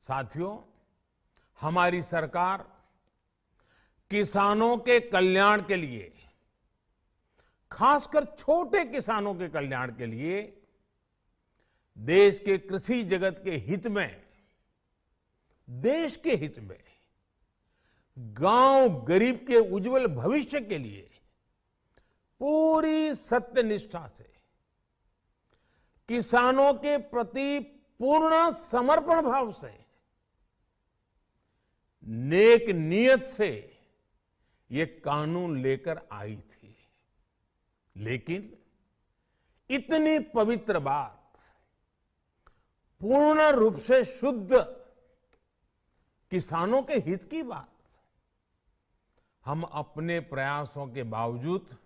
साथियों, हमारी सरकार किसानों के कल्याण के लिए, खासकर छोटे किसानों के कल्याण के लिए देश के कृषि जगत के हित में, देश के हित में, गांव गरीब के उज्जवल भविष्य के लिए पूरी सत्यनिष्ठा से, किसानों के प्रति पूर्ण समर्पण भाव से, नेक नियत से ये कानून लेकर आई थी। लेकिन इतनी पवित्र बात, पूर्ण रूप से शुद्ध किसानों के हित की बात, हम अपने प्रयासों के बावजूद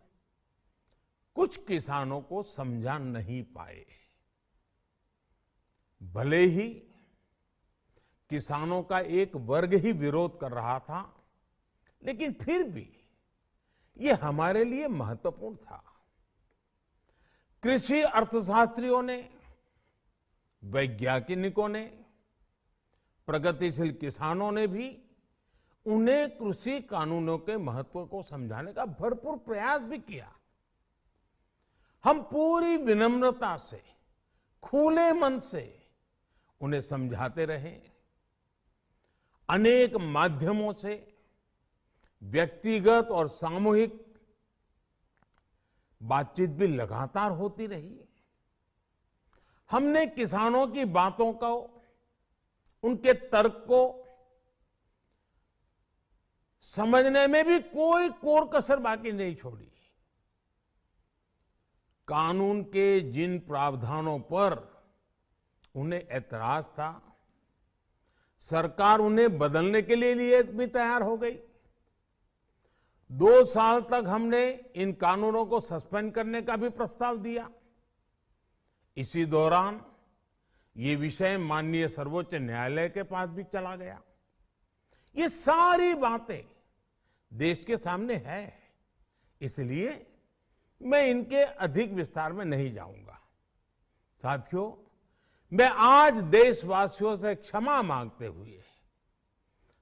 कुछ किसानों को समझा नहीं पाए। भले ही किसानों का एक वर्ग ही विरोध कर रहा था, लेकिन फिर भी ये हमारे लिए महत्वपूर्ण था। कृषि अर्थशास्त्रियों ने, वैज्ञानिकों ने, प्रगतिशील किसानों ने भी उन्हें कृषि कानूनों के महत्व को समझाने का भरपूर प्रयास भी किया। हम पूरी विनम्रता से, खुले मन से उन्हें समझाते रहे। अनेक माध्यमों से व्यक्तिगत और सामूहिक बातचीत भी लगातार होती रही। हमने किसानों की बातों को, उनके तर्क को समझने में भी कोई कोर कसर बाकी नहीं छोड़ी। कानून के जिन प्रावधानों पर उन्हें ऐतराज था, सरकार उन्हें बदलने के लिए भी तैयार हो गई। 2 साल तक हमने इन कानूनों को सस्पेंड करने का भी प्रस्ताव दिया। इसी दौरान ये विषय माननीय सर्वोच्च न्यायालय के पास भी चला गया। ये सारी बातें देश के सामने है, इसलिए मैं इनके अधिक विस्तार में नहीं जाऊंगा। साथियों, मैं आज देशवासियों से क्षमा मांगते हुए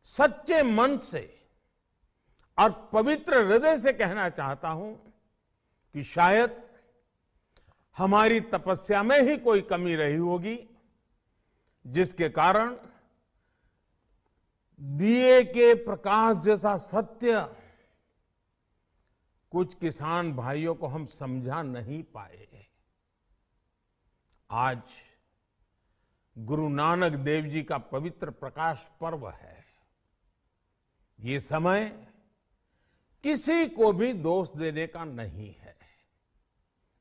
सच्चे मन से और पवित्र हृदय से कहना चाहता हूं कि शायद हमारी तपस्या में ही कोई कमी रही होगी, जिसके कारण दिए के प्रकाश जैसा सत्य कुछ किसान भाइयों को हम समझा नहीं पाए। आज गुरु नानक देव जी का पवित्र प्रकाश पर्व है। ये समय किसी को भी दोष देने का नहीं है।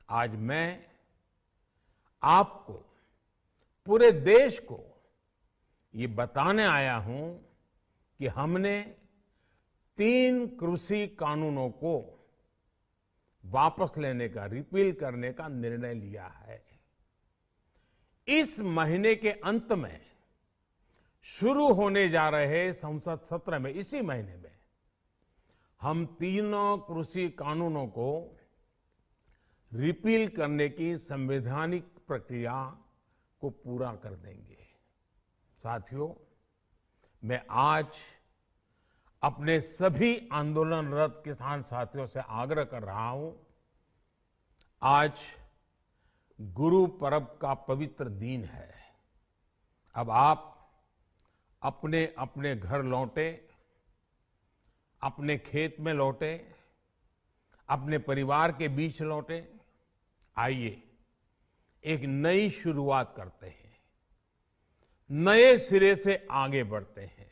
आज मैं आपको, पूरे देश को ये बताने आया हूं कि हमने 3 कृषि कानूनों को वापस लेने का, रिपील करने का निर्णय लिया है। इस महीने के अंत में शुरू होने जा रहे संसद सत्र में, इसी महीने में, हम 3 कृषि कानूनों को रिपील करने की संवैधानिक प्रक्रिया को पूरा कर देंगे। साथियों, मैं आज अपने सभी आंदोलनरत किसान साथियों से आग्रह कर रहा हूं, आज गुरु पर्व का पवित्र दिन है। अब आप अपने अपने घर लौटे, अपने खेत में लौटे, अपने परिवार के बीच लौटे। आइए एक नई शुरुआत करते हैं, नए सिरे से आगे बढ़ते हैं।